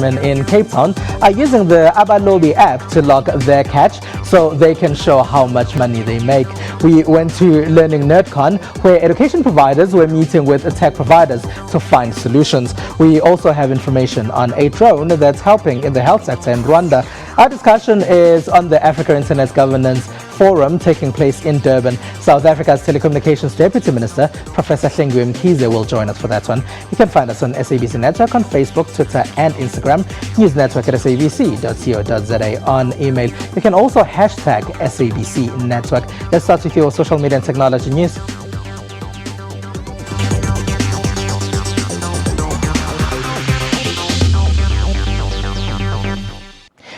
in Cape Town are using the Abalobi app to log their catch so they can show how much money they make. We went to Learning NerdCon, where education providers were meeting with tech providers to find solutions. We also have information on a drone that's helping in the health sector in Rwanda. Our discussion is on the Africa Internet Governance Forum taking place in Durban. South Africa's Telecommunications Deputy Minister, Professor Hlengiwe Mkhize, will join us for that one. You can find us on SABC Network on Facebook, Twitter and Instagram, News Network at sabc.co.za on email. You can also hashtag SABC Network. Let's start with your social media and technology news.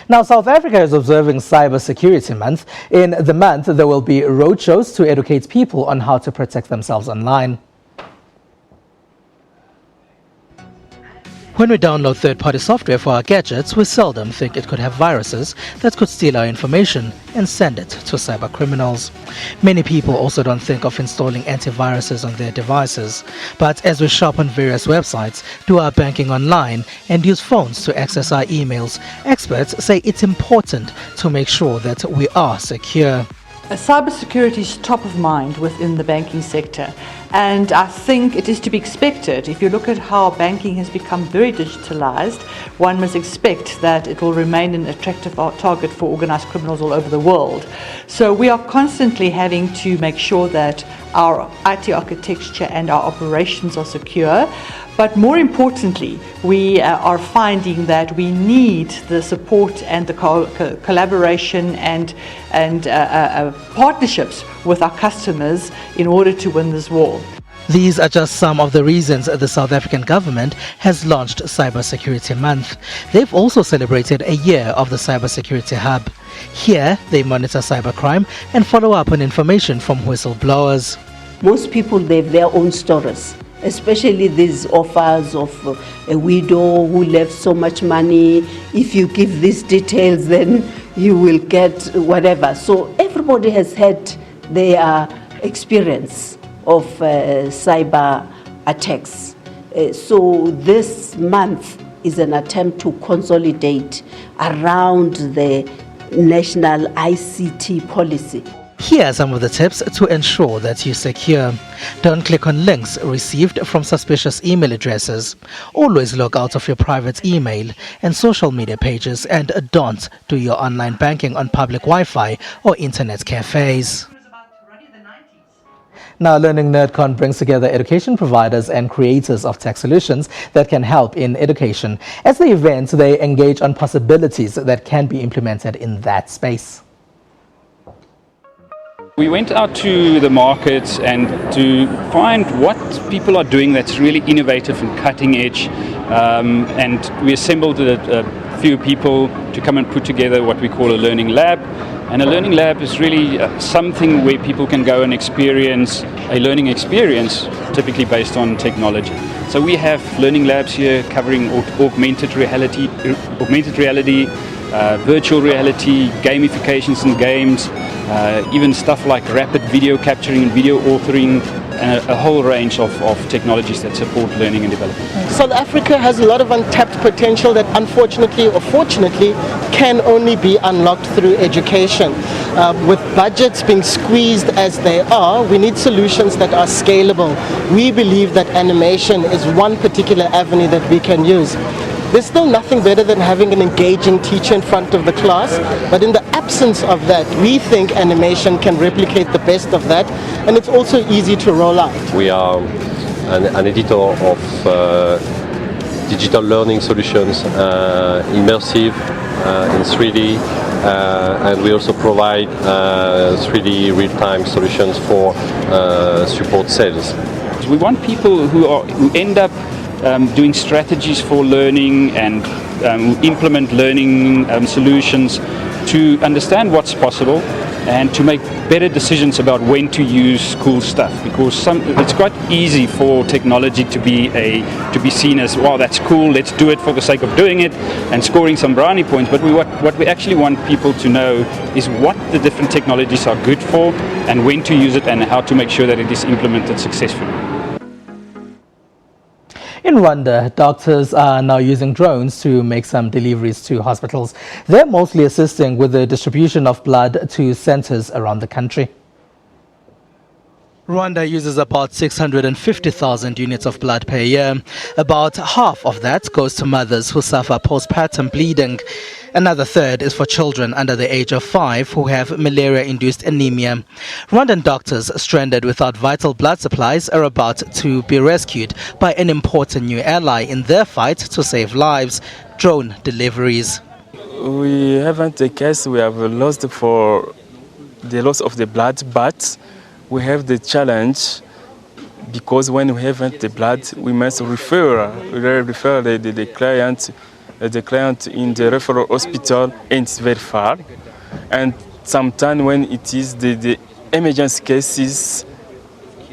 Now, South Africa is observing Cybersecurity Month. In the month, there will be roadshows to educate people on how to protect themselves online. When we download third-party software for our gadgets, we seldom think it could have viruses that could steal our information and send it to cyber criminals. Many people also don't think of installing antiviruses on their devices. But as we shop on various websites, do our banking online, and use phones to access our emails, experts say it's important to make sure that we are secure. Cybersecurity is top of mind within the banking sector, and I think it is to be expected. If you look at how banking has become very digitalized, one must expect that it will remain an attractive target for organized criminals all over the world. So we are constantly having to make sure that our IT architecture and our operations are secure. But more importantly, we are finding that we need the support and the collaboration and partnerships with our customers in order to win this war. These are just some of the reasons the South African government has launched Cybersecurity Month. They've also celebrated a year of the Cybersecurity Hub. Here, they monitor cybercrime and follow up on information from whistleblowers. Most people, they have their own stories, especially these offers of a widow who left so much money. If you give these details, then you will get whatever. So everybody has had their experience of cyber attacks. So this month is an attempt to consolidate around the national ICT policy. Here are some of the tips to ensure that you're secure. Don't click on links received from suspicious email addresses. Always log out of your private email and social media pages, and don't do your online banking on public Wi-Fi or internet cafes. Now, Learning NerdCon brings together education providers and creators of tech solutions that can help in education. At the event, they engage on possibilities that can be implemented in that space. We went out to the markets and to find what people are doing that's really innovative and cutting edge, and we assembled a few people to come and put together what we call a learning lab. And a learning lab is really something where people can go and experience a learning experience, typically based on technology. So we have learning labs here covering augmented reality, virtual reality, gamifications in games, even stuff like rapid video capturing and video authoring, and a whole range of technologies that support learning and development. South Africa has a lot of untapped potential that unfortunately or fortunately can only be unlocked through education. With budgets being squeezed as they are, we need solutions that are scalable. We believe that animation is one particular avenue that we can use. There's still nothing better than having an engaging teacher in front of the class, but in the absence of that, we think animation can replicate the best of that, and it's also easy to roll out. We are an editor of digital learning solutions, immersive in 3D, and we also provide 3D real-time solutions for support sales. We want people who end up doing strategies for learning and implement learning solutions to understand what's possible and to make better decisions about when to use cool stuff, because it's quite easy for technology to be seen as, wow, that's cool, let's do it for the sake of doing it and scoring some brownie points. But what we actually want people to know is what the different technologies are good for and when to use it and how to make sure that it is implemented successfully. In Rwanda, doctors are now using drones to make some deliveries to hospitals. They're mostly assisting with the distribution of blood to centers around the country. Rwanda uses about 650,000 units of blood per year. About half of that goes to mothers who suffer postpartum bleeding. Another third is for children under the age of 5 who have malaria-induced anemia. Rwandan doctors stranded without vital blood supplies are about to be rescued by an important new ally in their fight to save lives: drone deliveries. We haven't the case we have lost for the loss of the blood, but we have the challenge because when we haven't the blood, we must refer the client in the referral hospital, and it's very far. And sometimes when it is the emergency cases,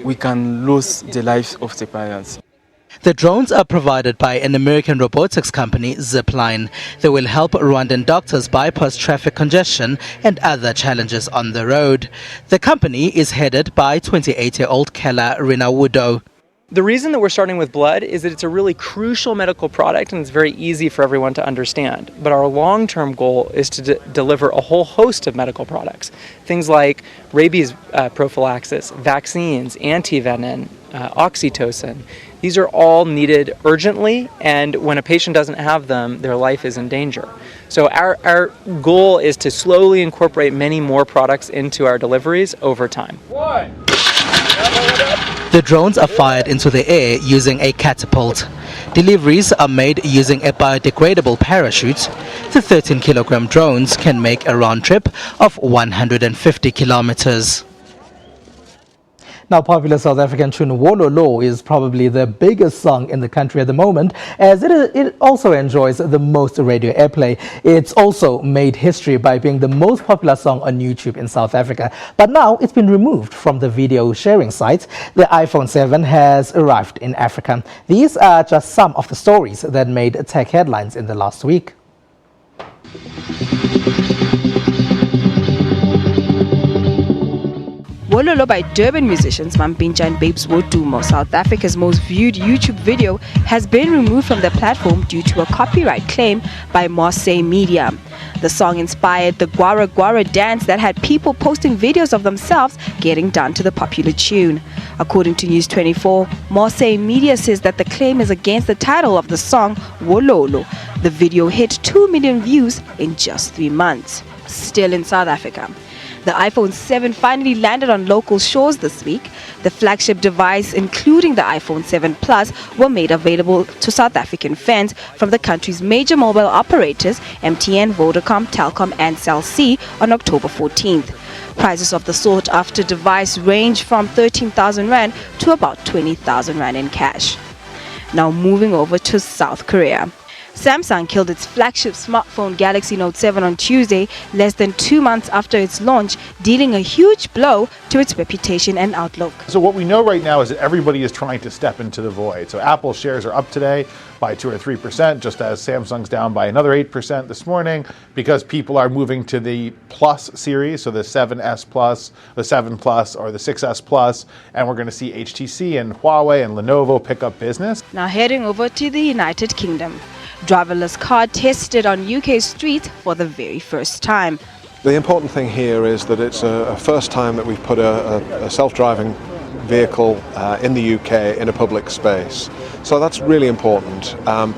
we can lose the life of the patients. The drones are provided by an American robotics company, Zipline. They will help Rwandan doctors bypass traffic congestion and other challenges on the road. The company is headed by 28-year-old Kela Rinawudo. The reason that we're starting with blood is that it's a really crucial medical product and it's very easy for everyone to understand. But our long-term goal is to deliver a whole host of medical products. Things like rabies prophylaxis, vaccines, antivenin, oxytocin. These are all needed urgently, and when a patient doesn't have them, their life is in danger. So our goal is to slowly incorporate many more products into our deliveries over time. The drones are fired into the air using a catapult. Deliveries are made using a biodegradable parachute. The 13-kilogram drones can make a round trip of 150 kilometers. Now, popular South African tune Wololo is probably the biggest song in the country at the moment, as it also enjoys the most radio airplay. It's also made history by being the most popular song on YouTube in South Africa. But now it's been removed from the video sharing site. The iPhone 7 has arrived in Africa. These are just some of the stories that made tech headlines in the last week. Wololo by Durban musicians Mampintsha and Babes Wodumo, South Africa's most viewed YouTube video, has been removed from the platform due to a copyright claim by Marseille Media. The song inspired the Gwara Gwara dance that had people posting videos of themselves getting down to the popular tune. According to News 24, Marseille Media says that the claim is against the title of the song, Wololo. The video hit 2 million views in just 3 months. Still in South Africa, the iPhone 7 finally landed on local shores this week. The flagship device, including the iPhone 7 Plus, were made available to South African fans from the country's major mobile operators, MTN, Vodacom, Telkom and Cell C, on October 14th. Prices of the sought-after device range from 13,000 Rand to about 20,000 Rand in cash. Now moving over to South Korea. Samsung killed its flagship smartphone Galaxy Note 7 on Tuesday, less than 2 months after its launch, dealing a huge blow to its reputation and outlook. So what we know right now is that everybody is trying to step into the void. So Apple shares are up today by 2 or 3%, just as Samsung's down by another 8% this morning, because people are moving to the Plus series, so the 7S Plus, the 7 Plus, or the 6S Plus, and we're going to see HTC and Huawei and Lenovo pick up business. Now heading over to the United Kingdom. Driverless car tested on UK streets for the very first time. The important thing here is that it's a first time that we've put a self-driving vehicle in the UK in a public space. So that's really important, and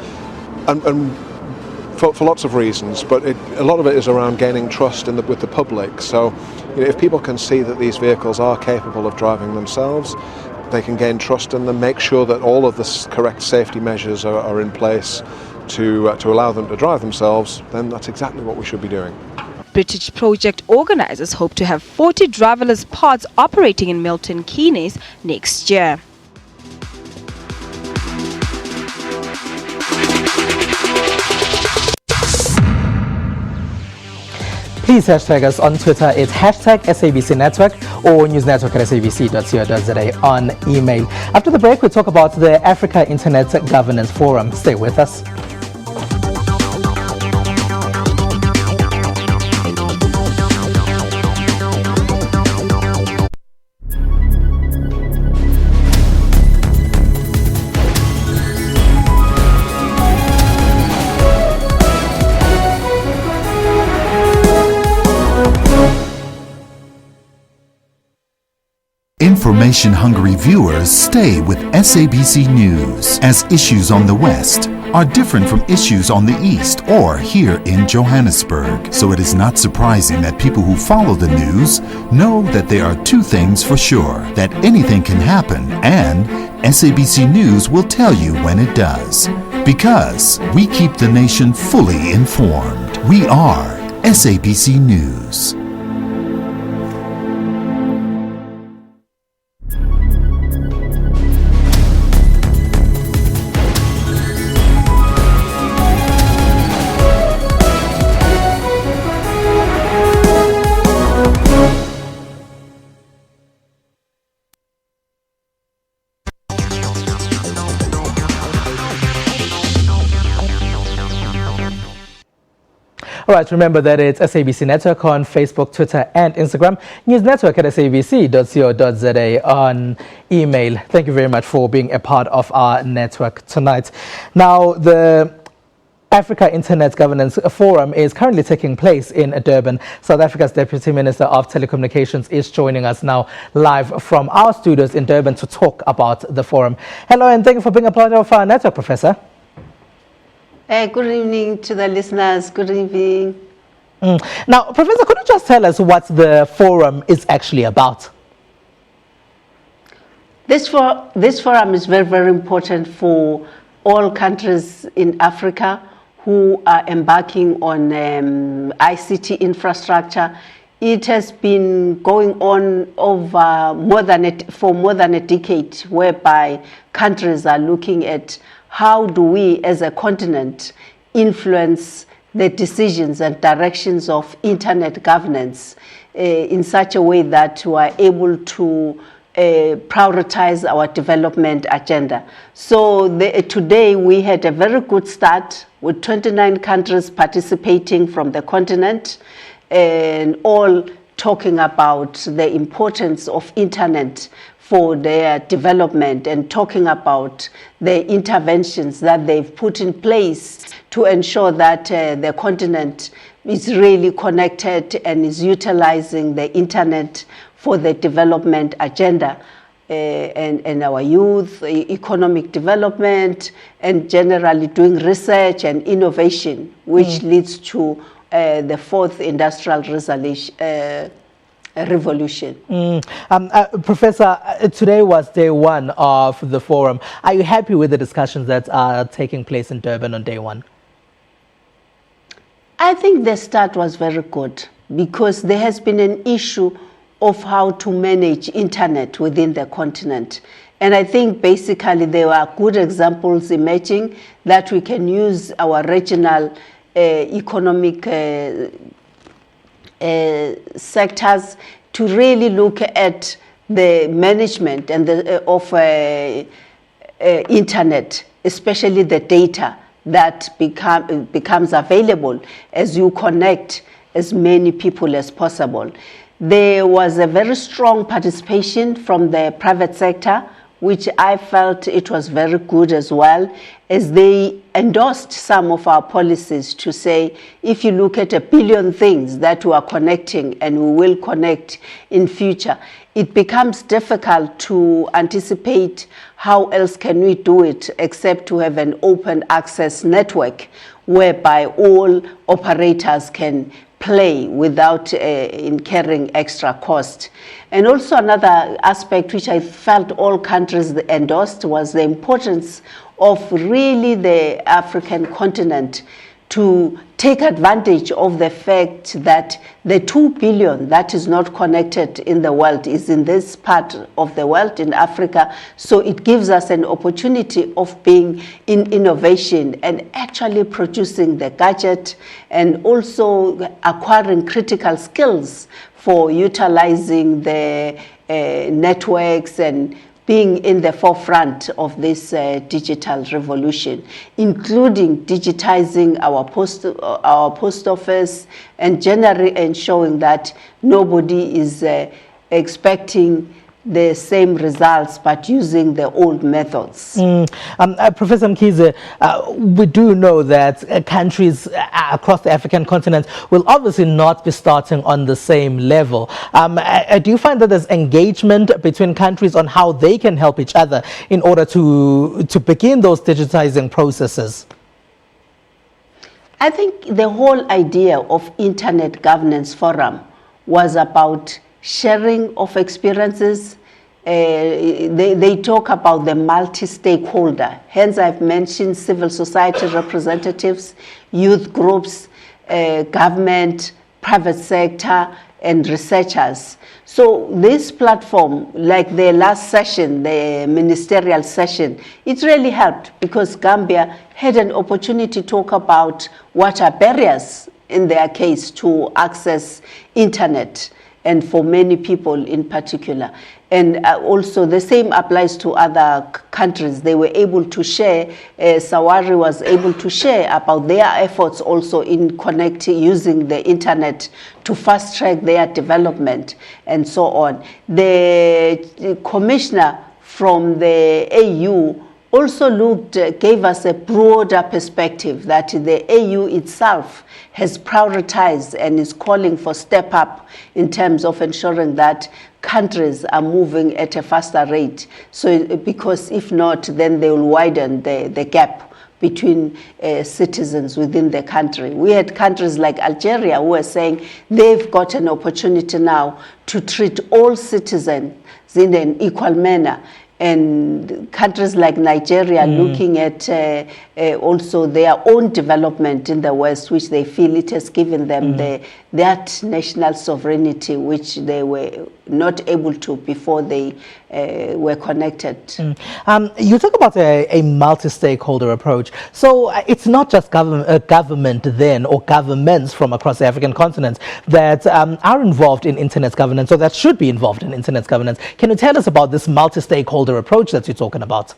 for lots of reasons, but a lot of it is around gaining trust with the public. So if people can see that these vehicles are capable of driving themselves, they can gain trust in them, make sure that all of the correct safety measures are in place to allow them to drive themselves, then that's exactly what we should be doing. British project organizers hope to have 40 driverless pods operating in Milton Keynes next year. Please hashtag us on Twitter. It's hashtag SABC Network or newsnetwork@sabc.co.za on email. After the break, we'll talk about the Africa Internet Governance Forum. Stay with us. Information-hungry viewers stay with SABC News, as issues on the West are different from issues on the East or here in Johannesburg. So it is not surprising that people who follow the news know that there are two things for sure: that anything can happen, and SABC News will tell you when it does. Because we keep the nation fully informed. We are SABC News. All right, remember that it's SABC Network on Facebook, Twitter, and Instagram. News Network at sabc.co.za on email. Thank you very much for being a part of our network tonight. Now, the Africa Internet Governance Forum is currently taking place in Durban. South Africa's Deputy Minister of Telecommunications is joining us now live from our studios in Durban to talk about the forum. Hello, and thank you for being a part of our network, Professor. Good evening to the listeners. Good evening. Now, Professor, could you just tell us what the forum is actually about? This forum is very, very important for all countries in Africa who are embarking on ICT infrastructure. It has been going on over for more than a decade, whereby countries are looking at how do we as a continent influence the decisions and directions of internet governance in such a way that we are able to prioritize our development agenda. So today we had a very good start with 29 countries participating from the continent, and all talking about the importance of internet for their development, and talking about the interventions that they've put in place to ensure that the continent is really connected and is utilizing the internet for the development agenda and our youth, economic development, and generally doing research and innovation, which leads to the fourth industrial revolution. Professor, today was day one of the forum. Are you happy with the discussions that are taking place in Durban on day one? I think the start was very good, because there has been an issue of how to manage internet within the continent. And I think basically there are good examples emerging that we can use our regional economic sectors to really look at the management and of internet, especially the data that becomes available as you connect as many people as possible. There was a very strong participation from the private sector, which I felt it was very good as well, as they endorsed some of our policies to say, if you look at 1 billion things that we are connecting and we will connect in future, it becomes difficult to anticipate how else can we do it except to have an open access network whereby all operators can play without incurring extra cost. And also another aspect which I felt all countries endorsed was the importance of really the African continent to take advantage of the fact that the 2 billion that is not connected in the world is in this part of the world, in Africa. So it gives us an opportunity of being in innovation and actually producing the gadget, and also acquiring critical skills for utilizing the networks and being in the forefront of this digital revolution, including digitizing our post office and generally ensuring that nobody is expecting the same results but using the old methods. Professor Mkhize, we do know that countries across the African continent will obviously not be starting on the same level. Do you find that there's engagement between countries on how they can help each other in order to begin those digitizing processes? I think the whole idea of Internet Governance Forum was about sharing of experiences. They talk about the multi-stakeholder. Hence, I've mentioned civil society representatives, youth groups, government, private sector, and researchers. So this platform, like the last session, the ministerial session, it really helped because Gambia had an opportunity to talk about what are barriers in their case to access internet, and for many people in particular. And also the same applies to other countries. They were able to share, Sawari was able to share about their efforts also in connecting, using the internet to fast track their development and so on. The commissioner from the AU also gave us a broader perspective that the AU itself has prioritized and is calling for step up in terms of ensuring that countries are moving at a faster rate. So, because if not, then they will widen the gap between citizens within the country. We had countries like Algeria who were saying they've got an opportunity now to treat all citizens in an equal manner. And countries like Nigeria looking at also their own development in the West, which they feel it has given them that national sovereignty, which they were not able to before they were connected. You talk about a multi-stakeholder approach. So it's not just government then, or governments from across the African continent that are involved in internet governance, or that should be involved in internet governance. Can you tell us about this multi-stakeholder approach that you're talking about?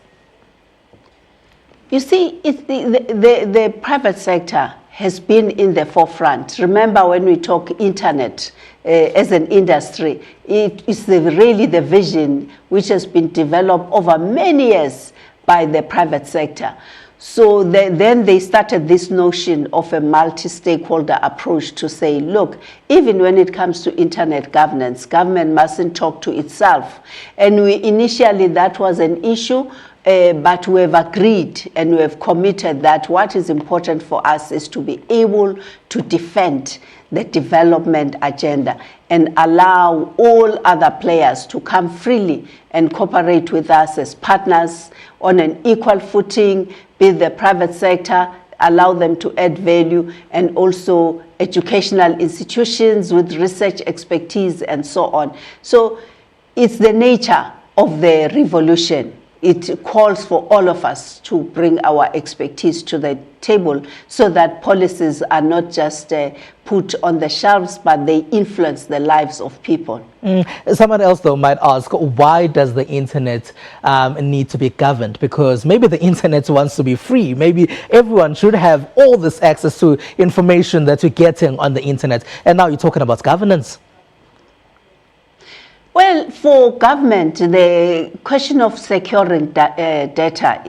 You see, it's the private sector has been in the forefront. Remember when we talk internet as an industry, it is really the vision which has been developed over many years by the private sector. So then they started this notion of a multi-stakeholder approach to say, look, even when it comes to internet governance, government mustn't talk to itself. And initially that was an issue. But we have agreed and we have committed that what is important for us is to be able to defend the development agenda and allow all other players to come freely and cooperate with us as partners on an equal footing, be the private sector, allow them to add value, and also educational institutions with research expertise and so on. So it's the nature of the revolution. It calls for all of us to bring our expertise to the table so that policies are not just put on the shelves, but they influence the lives of people. Someone else, though, might ask, why does the internet need to be governed? Because maybe the internet wants to be free. Maybe everyone should have all this access to information that you're getting on the internet. And now you're talking about governance. Well, for government, the question of securing data,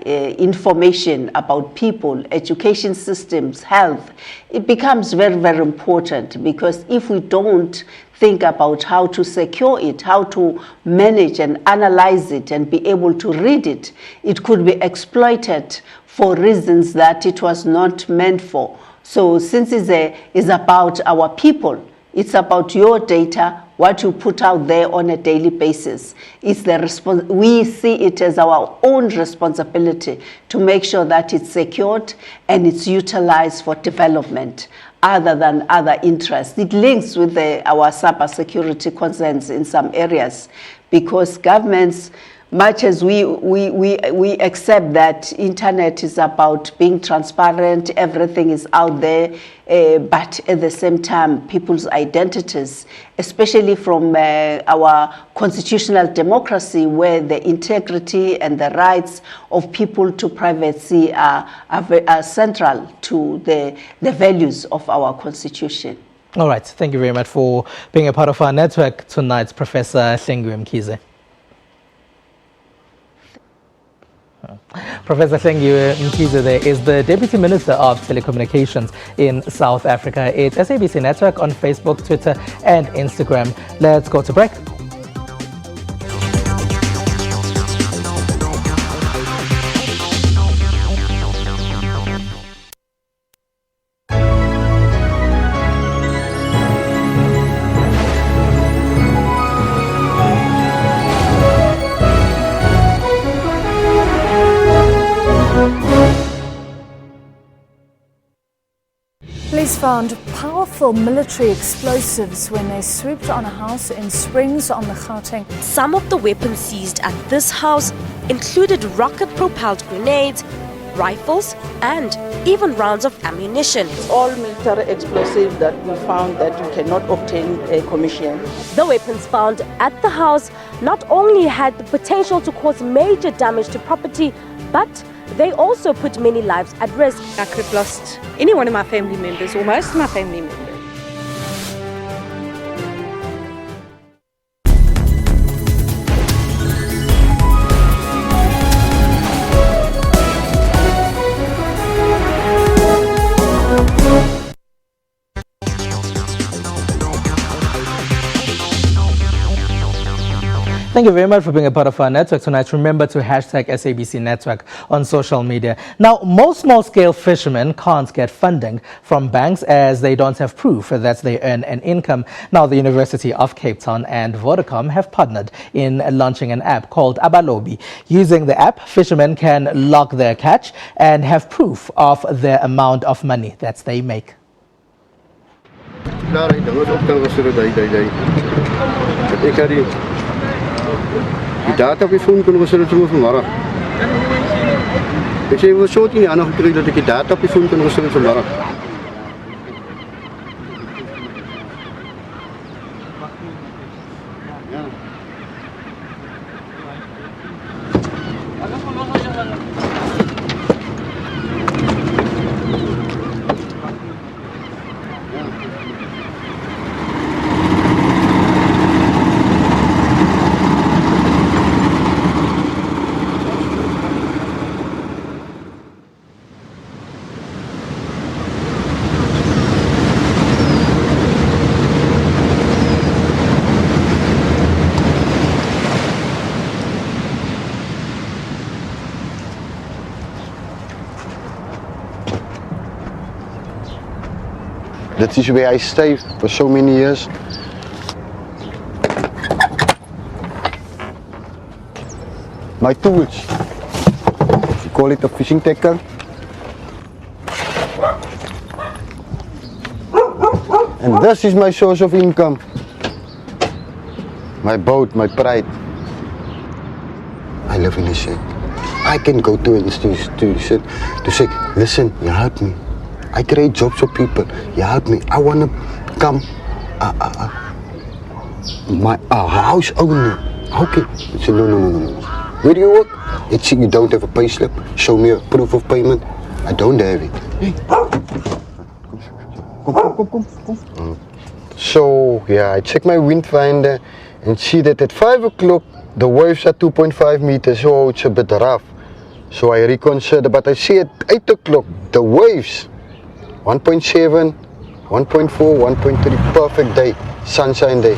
information about people, education systems, health, it becomes very, very important, because if we don't think about how to secure it, how to manage and analyze it and be able to read it, it could be exploited for reasons that it was not meant for. So since it's about our people, it's about your data, what you put out there on a daily basis. It's we see it as our own responsibility to make sure that it's secured and it's utilized for development other than other interests. It links with our cybersecurity concerns in some areas, because governments, much as we accept that internet is about being transparent, everything is out there, but at the same time, people's identities, especially from our constitutional democracy, where the integrity and the rights of people to privacy are central to the values of our constitution. All right. Thank you very much for being a part of our network tonight, Professor Mkhize. Professor Hlengiwe Mkhize is the Deputy Minister of Telecommunications in South Africa. It's SABC Network on Facebook, Twitter and Instagram. Let's go to break. Police found powerful military explosives when they swooped on a house in Springs on the Gauteng. Some of the weapons seized at this house included rocket-propelled grenades, rifles, and even rounds of ammunition. All military explosives that we found that you cannot obtain a commission. The weapons found at the house not only had the potential to cause major damage to property, but they also put many lives at risk. I could have lost any one of my family members or most of my family members. Thank you very much for being a part of our network tonight. Remember to hashtag SABC Network on social media. Now, most small-scale fishermen can't get funding from banks as they don't have proof that they earn an income. Now, the University of Cape Town and Vodacom have partnered in launching an app called Abalobi. Using the app, fishermen can log their catch and have proof of the amount of money that they make. Die data op die phone kon gesit het vanmorgen. Ik zei, we short nie aandag gekry dat ek die data op die phone kon gesit het vanmorgen. That is where I stayed for so many years. My tools, we call it a fishing tackle. And this is my source of income. My boat, my pride. I live in a shed. I can go to an institution to say, listen, you help me. I create jobs for people. You help me. I want to become a house owner. Okay. I said, no. Where do you work? It's you don't have a pay slip. Show me a proof of payment. I don't have it. Hey. Come. So, yeah, I check my wind finder and see that at 5 o'clock the waves are 2.5 meters, so it's a bit rough. So I reconsider, but I see at 8 o'clock the waves 1.7, 1.4, 1.3, perfect day, sunshine day.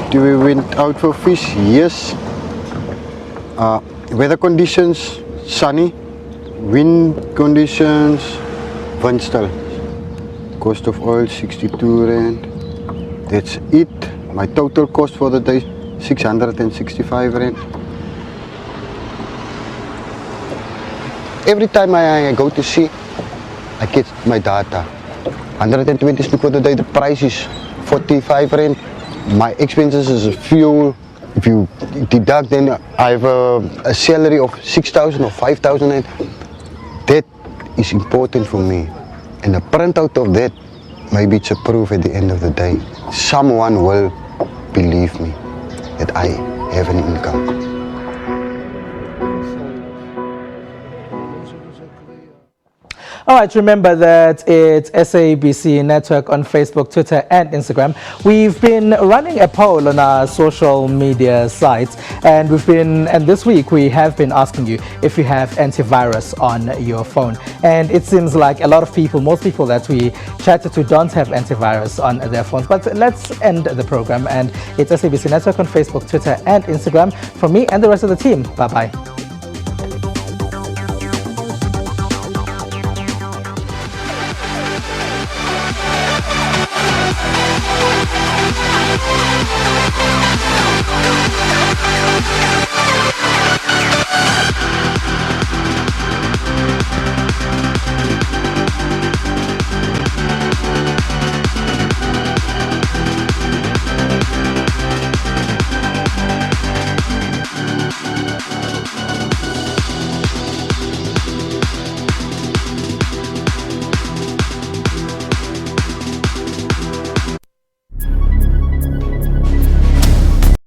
Do we went out for fish? Yes. Weather conditions, sunny. Wind conditions, wind still. Cost of oil, 62 rand. That's it. My total cost for the day, 665 rand. Every time I go to sea, I get my data. 120 for the day, the price is 45 rand. My expenses is fuel. If you deduct, then I have a salary of 6,000 or 5,000 rand. That is important for me. And a printout of that, maybe it's a proof at the end of the day. Someone will believe me that I have an income. All right, remember that it's SABC Network on Facebook, Twitter, and Instagram. We've been running a poll on our social media sites, and this week we have been asking you if you have antivirus on your phone. And it seems like a lot of people, most people that we chatted to, don't have antivirus on their phones. But let's end the program, and it's SABC Network on Facebook, Twitter, and Instagram. From me and the rest of the team, bye-bye.